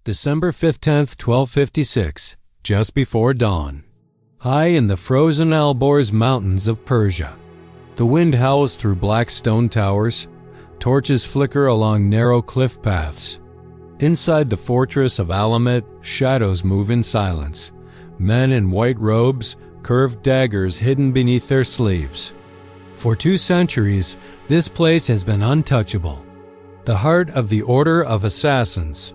December 15th, 1256, just before dawn. High in the frozen Alborz mountains of Persia, the wind howls through black stone towers, torches flicker along narrow cliff paths. Inside the fortress of Alamut, shadows move in silence. Men in white robes, curved daggers hidden beneath their sleeves. For 2 centuries, this place has been untouchable, the heart of the Order of Assassins.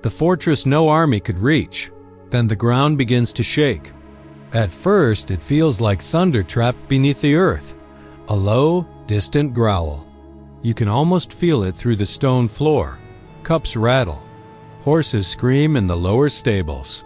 The fortress no army could reach. Then the ground begins to shake. At first, it feels like thunder trapped beneath the earth, a low, distant growl. You can almost feel it through the stone floor. Cups rattle. Horses scream in the lower stables.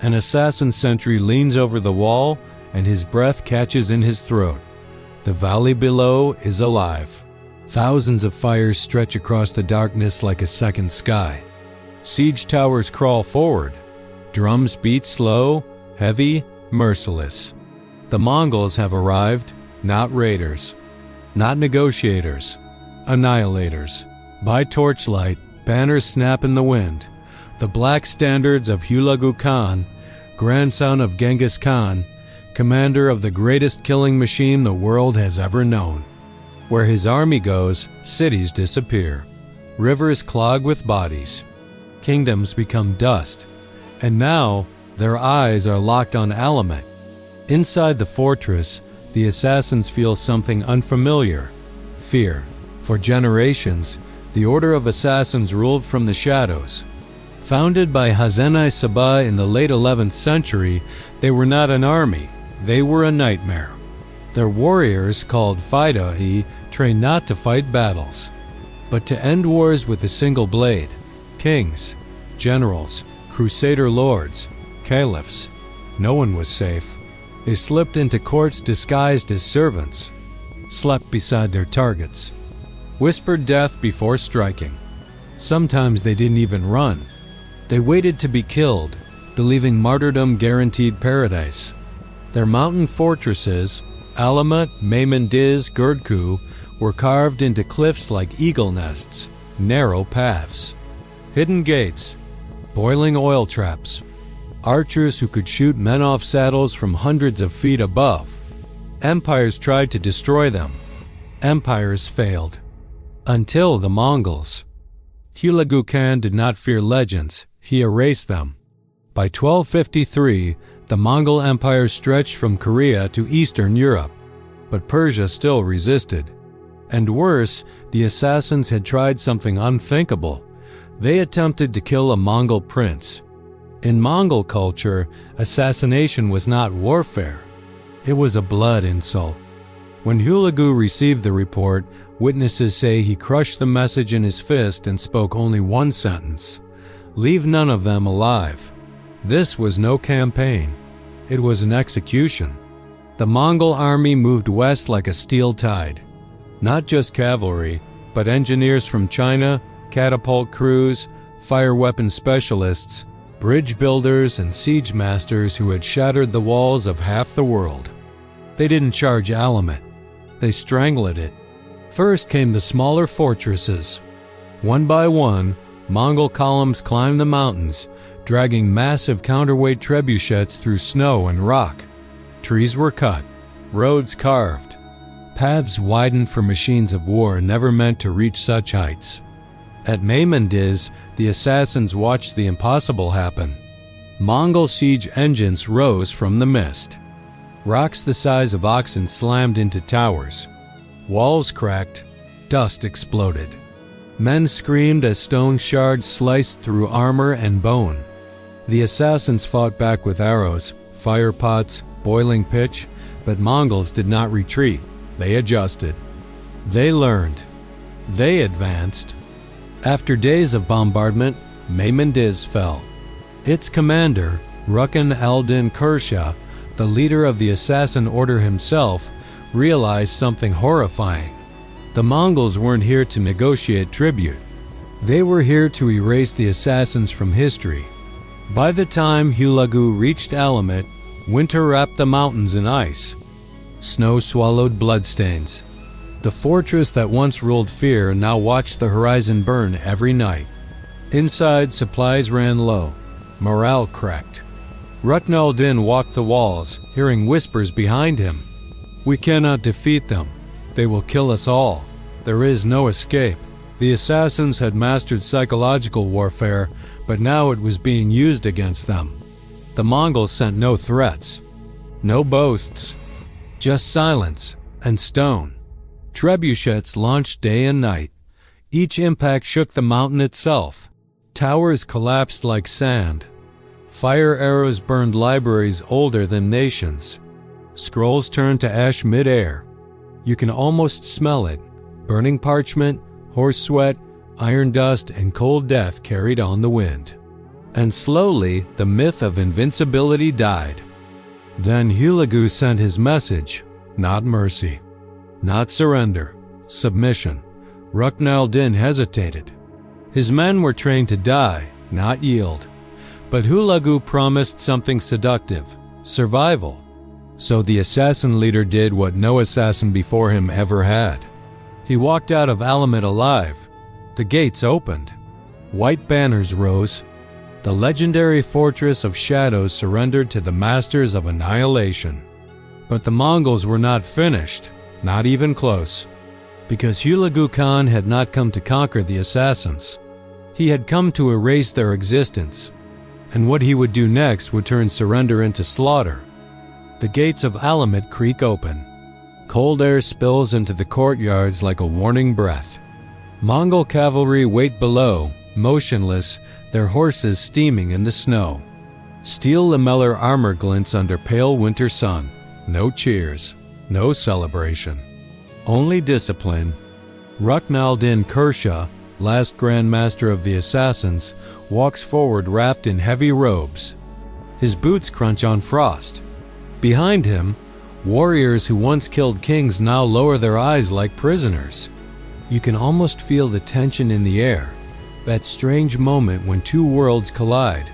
An assassin sentry leans over the wall, and his breath catches in his throat. The valley below is alive. Thousands of fires stretch across the darkness like a second sky. Siege towers crawl forward. Drums beat slow, heavy, merciless. The Mongols have arrived, not raiders, not negotiators, annihilators. By torchlight, banners snap in the wind. The black standards of Hulagu Khan, grandson of Genghis Khan, commander of the greatest killing machine the world has ever known. Where his army goes, cities disappear. Rivers clog with bodies. Kingdoms become dust. And now, their eyes are locked on Alamut. Inside the fortress, the assassins feel something unfamiliar: fear. For generations, the Order of Assassins ruled from the shadows. Founded by Hazenai Sabah in the late 11th century, they were not an army, they were a nightmare. Their warriors, called Faidahi, trained not to fight battles, but to end wars with a single blade. Kings, generals, crusader lords, caliphs. No one was safe. They slipped into courts disguised as servants, slept beside their targets, whispered death before striking. Sometimes they didn't even run. They waited to be killed, believing martyrdom guaranteed paradise. Their mountain fortresses, Alamut, Mehmendiz, Gurdku, were carved into cliffs like eagle nests, narrow paths, hidden gates, boiling oil traps, archers who could shoot men off saddles from hundreds of feet above. Empires tried to destroy them. Empires failed. Until the Mongols. Hulagu Khan did not fear legends, he erased them. By 1253, the Mongol Empire stretched from Korea to Eastern Europe, but Persia still resisted. And worse, the assassins had tried something unthinkable. They attempted to kill a Mongol prince. In Mongol culture, assassination was not warfare. It was a blood insult. When Hulagu received the report, witnesses say he crushed the message in his fist and spoke only one sentence: "Leave none of them alive." This was no campaign. It was an execution. The Mongol army moved west like a steel tide. Not just cavalry, but engineers from China, catapult crews, fire weapon specialists, bridge builders, and siege masters who had shattered the walls of half the world. They didn't charge Alamut. They strangled it. First came the smaller fortresses. One by one, Mongol columns climbed the mountains, dragging massive counterweight trebuchets through snow and rock. Trees were cut, roads carved. Paths widened for machines of war never meant to reach such heights. At Mehmendiz, the assassins watched the impossible happen. Mongol siege engines rose from the mist. Rocks the size of oxen slammed into towers. Walls cracked. Dust exploded. Men screamed as stone shards sliced through armor and bone. The assassins fought back with arrows, fire pots, boiling pitch, but Mongols did not retreat. They adjusted. They learned. They advanced. After days of bombardment, Mehmendiz fell. Its commander, Rukan al-Din Kersha, the leader of the assassin order himself, realized something horrifying. The Mongols weren't here to negotiate tribute. They were here to erase the assassins from history. By the time Hulagu reached Alamut, winter wrapped the mountains in ice. Snow swallowed bloodstains. The fortress that once ruled fear now watched the horizon burn every night. Inside, supplies ran low. Morale cracked. Rukn al-Din walked the walls, hearing whispers behind him. "We cannot defeat them. They will kill us all. There is no escape." The assassins had mastered psychological warfare, but now it was being used against them. The Mongols sent no threats, no boasts, just silence and stone. Trebuchets launched day and night. Each impact shook the mountain itself. Towers collapsed like sand. Fire arrows burned libraries older than nations. Scrolls turned to ash mid-air. You can almost smell it. Burning parchment, horse sweat, iron dust, and cold death carried on the wind. And slowly, the myth of invincibility died. Then Hulagu sent his message, not mercy, not surrender, submission. Rukn al-Din hesitated. His men were trained to die, not yield. But Hulagu promised something seductive, survival. So the assassin leader did what no assassin before him ever had. He walked out of Alamut alive. The gates opened. White banners rose. The legendary fortress of shadows surrendered to the masters of annihilation. But the Mongols were not finished, not even close. Because Hulagu Khan had not come to conquer the assassins. He had come to erase their existence. And what he would do next would turn surrender into slaughter. The gates of Alamut creak open. Cold air spills into the courtyards like a warning breath. Mongol cavalry wait below, motionless, their horses steaming in the snow. Steel lamellar armor glints under pale winter sun. No cheers, no celebration. Only discipline. Rukn al-Din Kershaw, last Grand Master of the Assassins, walks forward wrapped in heavy robes. His boots crunch on frost. Behind him, warriors who once killed kings now lower their eyes like prisoners. You can almost feel the tension in the air, that strange moment when two worlds collide,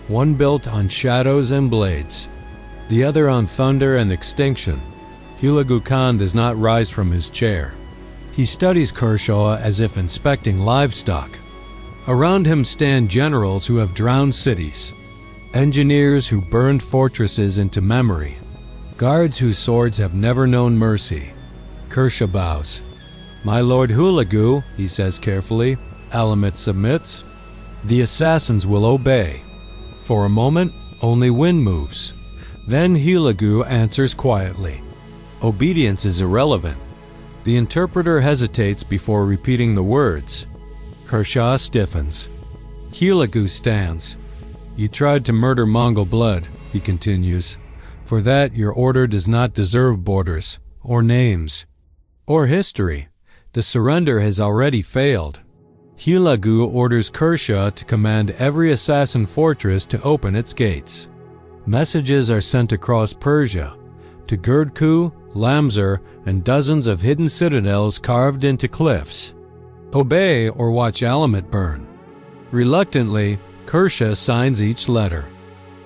one built on shadows and blades, the other on thunder and extinction. Hulagu Khan does not rise from his chair. He studies Kershaw as if inspecting livestock. Around him stand generals who have drowned cities, engineers who burned fortresses into memory, guards whose swords have never known mercy. Kershaw bows. "My lord Hulagu," he says carefully. Alamut submits. The assassins will obey. For a moment, only wind moves. Then Hulagu answers quietly. Obedience is irrelevant. The interpreter hesitates before repeating the words. Kershaw stiffens. Hulagu stands. "You tried to murder Mongol blood," he continues. "For that, your order does not deserve borders, or names, or history. The surrender has already failed." Hulagu orders Kershaw to command every assassin fortress to open its gates. Messages are sent across Persia, to Gurdku, Lamzur, and dozens of hidden citadels carved into cliffs. Obey or watch Alamut burn. Reluctantly, Kershaw signs each letter.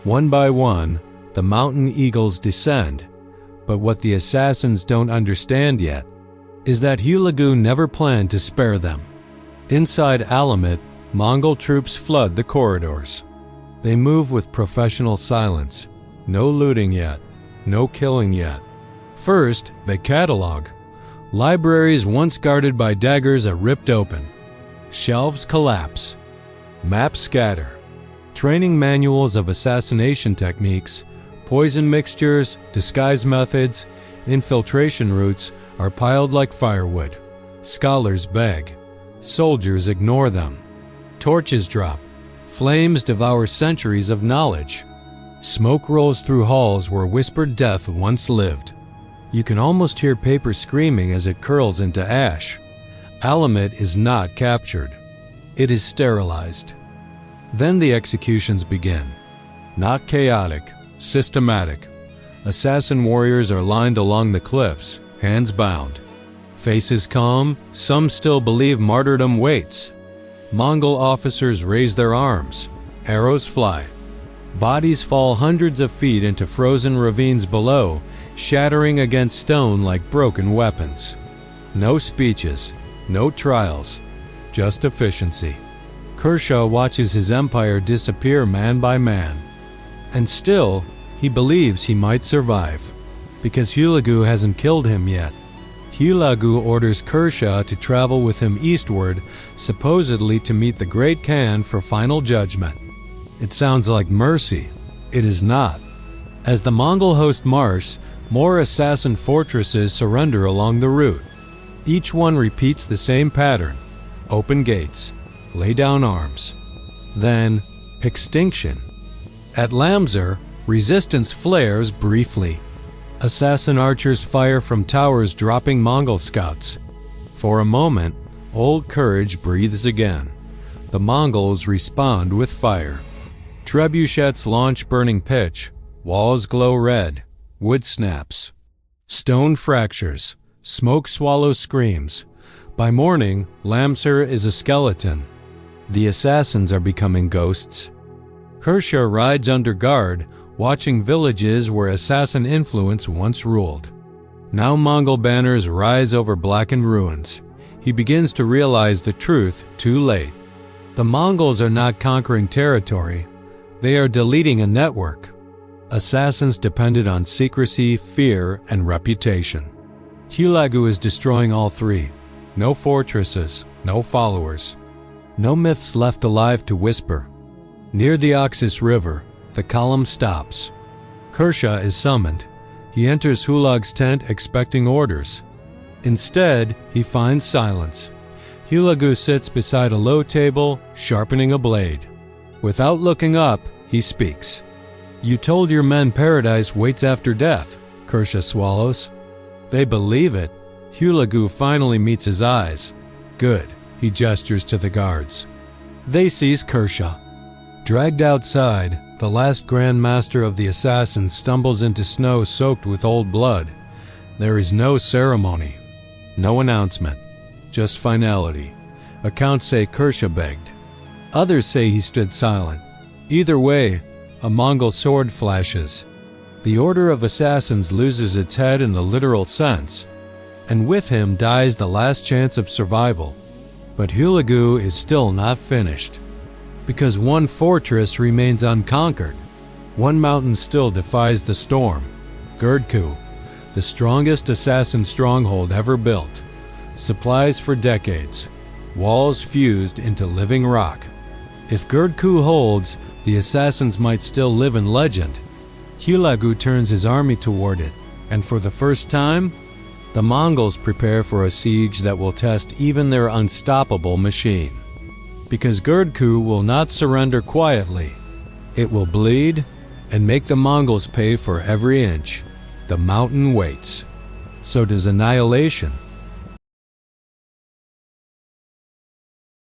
One by one, the mountain eagles descend. But what the assassins don't understand yet is that Hulagu never planned to spare them. Inside Alamut, Mongol troops flood the corridors. They move with professional silence. No looting yet. No killing yet. First, they catalog. Libraries once guarded by daggers are ripped open. Shelves collapse. Maps scatter. Training manuals of assassination techniques, poison mixtures, disguise methods, infiltration routes are piled like firewood. Scholars beg. Soldiers ignore them. Torches drop. Flames devour centuries of knowledge. Smoke rolls through halls where whispered death once lived. You can almost hear paper screaming as it curls into ash. Alamut is not captured. It is sterilized. Then the executions begin. Not chaotic, systematic. Assassin warriors are lined along the cliffs, hands bound. Faces calm, some still believe martyrdom waits. Mongol officers raise their arms. Arrows fly. Bodies fall hundreds of feet into frozen ravines below, shattering against stone like broken weapons. No speeches, no trials, just efficiency. Kershaw watches his empire disappear man by man. And still, he believes he might survive, because Hulagu hasn't killed him yet. Hulagu orders Kershaw to travel with him eastward, supposedly to meet the Great Khan for final judgment. It sounds like mercy. It is not. As the Mongol host march, more assassin fortresses surrender along the route. Each one repeats the same pattern: open gates, lay down arms. Then, extinction. At Lamsar, resistance flares briefly. Assassin archers fire from towers, dropping Mongol scouts. For a moment, old courage breathes again. The Mongols respond with fire. Trebuchets launch burning pitch. Walls glow red. Wood snaps. Stone fractures. Smoke swallows screams. By morning, Lamsar is a skeleton. The assassins are becoming ghosts. Kershaw rides under guard, watching villages where assassin influence once ruled. Now Mongol banners rise over blackened ruins. He begins to realize the truth too late. The Mongols are not conquering territory. They are deleting a network. Assassins depended on secrecy, fear, and reputation. Hulagu is destroying all three. No fortresses, no followers. No myths left alive to whisper. Near the Oxus River, the column stops. Kershaw is summoned. He enters Hulag's tent expecting orders. Instead, he finds silence. Hulagu sits beside a low table, sharpening a blade. Without looking up, he speaks. "You told your men paradise waits after death," Kershaw swallows. They believe it. Hulagu finally meets his eyes. "Good," he gestures to the guards. They seize Kershaw. Dragged outside, the last Grand Master of the Assassins stumbles into snow soaked with old blood. There is no ceremony, no announcement, just finality. Accounts say Kershaw begged. Others say he stood silent. Either way, a Mongol sword flashes. The Order of Assassins loses its head in the literal sense, and with him dies the last chance of survival. But Hulagu is still not finished, because one fortress remains unconquered. One mountain still defies the storm: Girdku, the strongest assassin stronghold ever built. Supplies for decades, walls fused into living rock. If Girdku holds, the assassins might still live in legend. Hulagu turns his army toward it, and for the first time, the Mongols prepare for a siege that will test even their unstoppable machine. Because Girdku will not surrender quietly. It will bleed and make the Mongols pay for every inch. The mountain waits. So does annihilation.